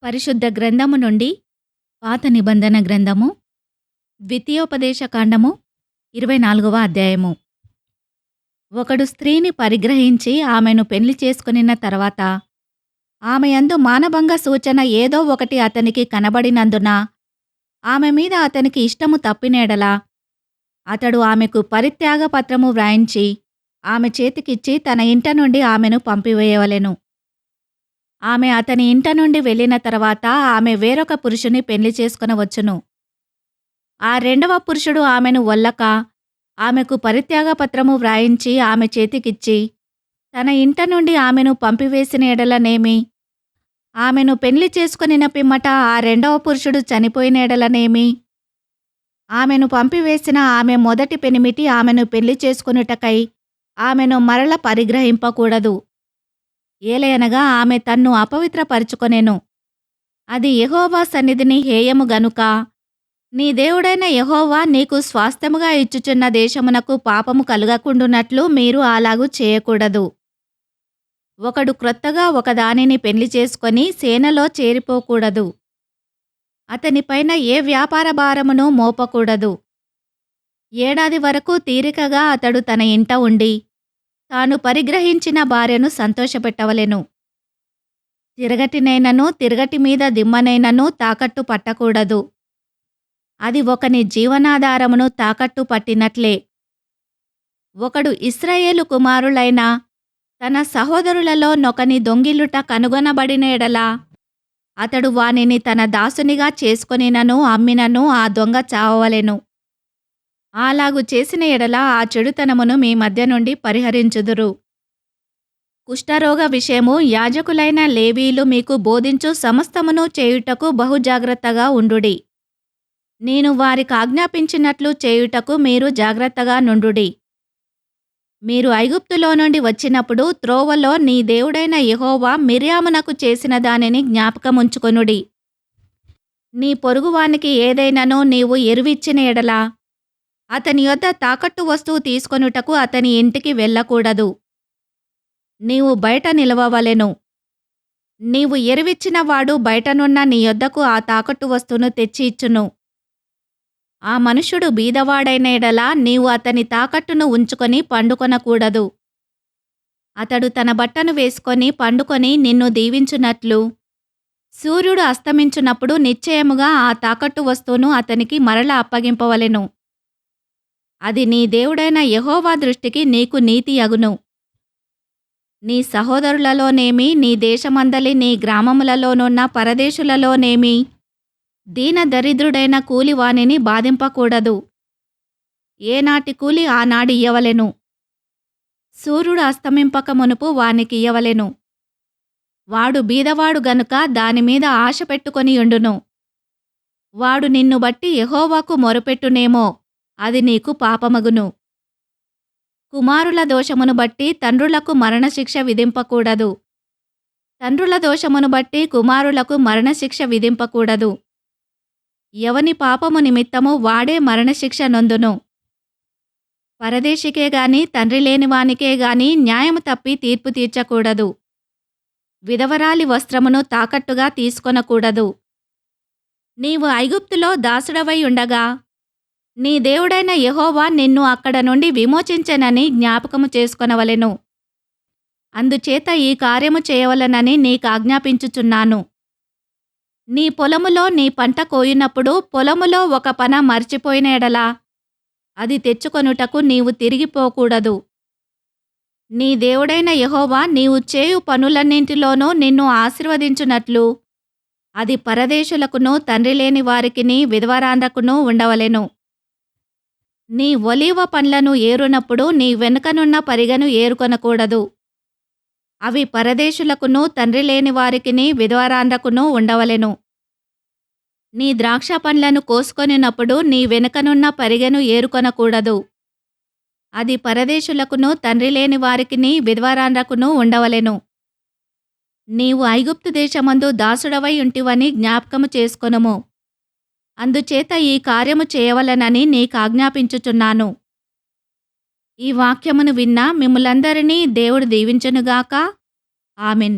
పరిశుద్ధ గ్రంథము నుండి పాత నిబంధన గ్రంథము ద్వితీయోపదేశకాండము 24వ అధ్యాయము. ఒకడు స్త్రీని పరిగ్రహించి ఆమెను పెళ్లి చేసుకొనిన తర్వాత ఆమె యందు మానభంగ సూచన ఏదో ఒకటి అతనికి కనబడినందున ఆమె మీద అతనికి ఇష్టము తప్పినేడల అతడు ఆమెకు పరిత్యాగ పత్రము వ్రాయించి ఆమె చేతికిచ్చి తన ఇంట నుండి ఆమెను పంపివేయవలెను. ఆమె అతని ఇంట నుండి వెళ్ళిన తర్వాత ఆమె వేరొక పురుషుని పెళ్లి చేసుకొనవచ్చును. ఆ రెండవ పురుషుడు ఆమెను వల్లక ఆమెకు పరిత్యాగ పత్రము వ్రాయించి ఆమె చేతికిచ్చి తన ఇంట నుండి ఆమెను పంపివేసిన ఎడలనేమి, ఆమెను పెళ్లి చేసుకొనిన పిమ్మట ఆ రెండవ పురుషుడు చనిపోయిన ఎడలనేమి, ఆమెను పంపివేసిన ఆమె మొదటి పెనిమిటి ఆమెను పెళ్లి చేసుకొనుటకై ఆమెను మరల పరిగ్రహింపకూడదు. ఏలయనగా ఆమె తన్ను అపవిత్రపరుచుకొనెను. అది యెహోవా సన్నిధిని హేయము గనుక నీ దేవుడైన యెహోవా నీకు స్వాస్థ్యముగా ఇచ్చుచున్న దేశమునకు పాపము కలుగకుండునట్లు మీరు అలాగు చేయకూడదు. ఒకడు క్రొత్తగా ఒకదానిని పెళ్లి చేసుకొని సేనలో చేరిపోకూడదు. అతనిపైన ఏ వ్యాపార భారమును మోపకూడదు. ఏడాది వరకు తీరికగా అతడు తన ఇంట ఉండి తాను పరిగ్రహించిన భార్యను సంతోషపెట్టవలెను. తిరగటినైనను తిరగటి మీద దిమ్మనైనను తాకట్టు పట్టకూడదు. అది ఒకని జీవనాధారమును తాకట్టు పట్టినట్లే. ఒకడు ఇశ్రాయేలు కుమారులైన తన సహోదరులలో నొకని దొంగిలుట కనుగొనబడిన ఎడల అతడు వానిని తన దాసునిగా చేసుకొనినను అమ్మినను ఆ దొంగ చావవలెను. అలాగు చేసిన ఎడల ఆ చెడుతనమును మీ మధ్య నుండి పరిహరించుదురు. కుష్ఠరోగ విషయము యాజకులైన లేవీయులు మీకు బోధించు సమస్తమును చేయుటకు బహుజాగ్రత్తగా ఉండుడి. నేను వారికాజ్ఞాపించినట్లు చేయుటకు మీరు జాగ్రత్తగా నుండుడి. మీరు ఐగుప్తులో నుండి వచ్చినప్పుడు త్రోవలో నీ దేవుడైన యెహోవా మిర్యామునకు చేసిన దానిని జ్ఞాపకముంచుకొనుడి. నీ పొరుగువానికి ఏదైనను నీవు ఎరువిచ్చిన ఎడల అతని యొద్ద తాకట్టు వస్తువు తీసుకొనుటకు అతని ఇంటికి వెళ్ళకూడదు. నీవు బయట నిలవవలెను. నీవు ఎరువిచ్చిన వాడు బయటనున్న నీ యొద్దకు ఆ తాకట్టు వస్తువును తెచ్చి ఇచ్చును. ఆ మనుష్యుడు బీదవాడైన ఎడల నీవు అతని తాకట్టును ఉంచుకొని పండుకొనకూడదు. అతడు తన బట్టను వేసుకొని పండుకొని నిన్ను దీవించునట్లు సూర్యుడు అస్తమించునప్పుడు నిశ్చయముగా ఆ తాకట్టు వస్తువును అతనికి మరల అప్పగింపవలెను. అది నీ దేవుడైన యెహోవా దృష్టికి నీకు నీతి అగును. నీ సహోదరులలోనేమి నీ దేశమందలి నీ గ్రామములలోనున్న పరదేశులలోనేమి దీనదరిద్రుడైన కూలివానిని బాధింపకూడదు. ఏనాటి కూలి ఆనాడు ఇయ్యవలెను. సూర్యుడు అస్తమింపక మునుపు వానికి ఇయ్యవలెను. వాడు బీదవాడు గనుక దానిమీద ఆశ పెట్టుకొనియుండును. వాడు నిన్ను బట్టి యెహోవాకు మొరపెట్టునేమో అది నీకు పాపమగును. కుమారుల దోషమును బట్టి తండ్రులకు మరణశిక్ష విధింపకూడదు. తండ్రుల దోషమును బట్టి కుమారులకు మరణశిక్ష విధింపకూడదు. ఎవని పాపము నిమిత్తము వాడే మరణశిక్ష నొందును. పరదేశికే గాని తండ్రి లేనివానికే గాని న్యాయము తప్పి తీర్పు తీర్చకూడదు. విధవరాలి వస్త్రమును తాకట్టుగా తీసుకొనకూడదు. నీవు ఐగుప్తులో దాసుడవై ఉండగా నీ దేవుడైన యెహోవా నిన్ను అక్కడ నుండి విమోచించెనని జ్ఞాపకము చేసుకొనవలెను. అందుచేత ఈ కార్యము చేయవలెనని నీకాజ్ఞాపించుచున్నాను. నీ పొలములో నీ పంట కోయునప్పుడు పొలములో ఒక పన మర్చిపోయిన ఎడల అది తెచ్చుకొనుటకు నీవు తిరిగిపోకూడదు. నీ దేవుడైన యెహోవా నీవు చేయు పనులన్నింటిలోనూ నిన్ను ఆశీర్వదించునట్లు అది పరదేశులకును తండ్రి లేని వారికిని విధవరాండ్రకును ఉండవలెను. నీ ఒలీవ పండ్లను ఏరునప్పుడు నీ వెనుకనున్న పరిగెను ఏరుకొనకూడదు. అవి పరదేశులకును తండ్రి లేని వారికిని విధవరాండ్రకును ఉండవలెను. నీ ద్రాక్ష పండ్లను కోసుకొనినప్పుడు నీ వెనుకనున్న పరిగెను ఏరుకొనకూడదు. అది పరదేశులకును తండ్రి లేని వారికిని విధవరాండ్రకును ఉండవలెను. నీవు ఐగుప్తు దేశమందు దాసుడవై ఉంటివని జ్ఞాపకము చేసుకొనుము. అందుచేత ఈ కార్యము చేయవలెనని నీకాజ్ఞాపించుచున్నాను. ఈ వాక్యమును విన్న మిమ్ములందరినీ దేవుడు దీవించునుగాక. ఆమెన్.